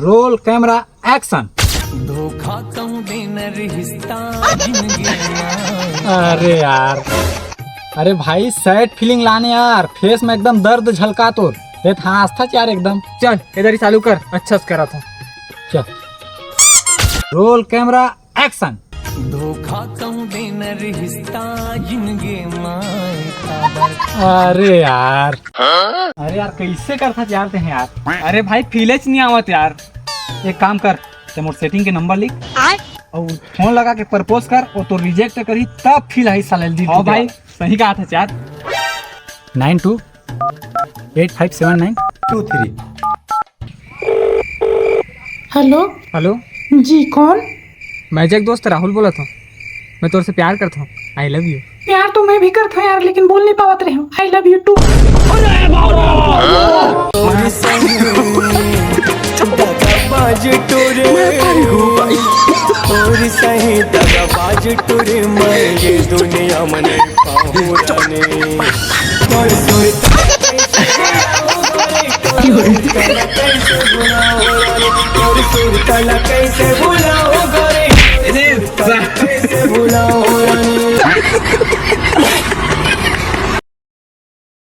Roll camera action. धोखा कहूँ देना रिश्ता जिंदगी। अरे यार, अरे भाई सैड फीलिंग लाने यार, फेस में एकदम दर्द झलका तो हाँ आस्था यार एकदम। चल इधर ही चालू कर, अच्छा से करा था। चल रोल कैमरा एक्शन। धोखा कहूँ देना रिश्ता जिंदगी। अरे यार, अरे यार कैसे करता चाहते हैं यार। अरे भाई फीलेच नहीं आवत यार। एक काम कर, तुम सेटिंग के नंबर लिख और फोन लगा के प्रपोज कर, और तो रिजेक्ट करी तब फील आई साले दी। हाँ भाई सही कहा था यार। 92857923। हेलो हेलो जी, कौन? मैं एक दोस्त राहुल बोला था। मैं तोर से प्यार करता हूँ। I love you. प्यार तो मैं भी करता हूँ यार, लेकिन बोल नहीं पावत रहे हूँ। I love you too. दगाबाज टोरे और सही दगाबाज टोरे मैं दुनिया मने पाहुराने और सुर तला कैसे भुलाओ।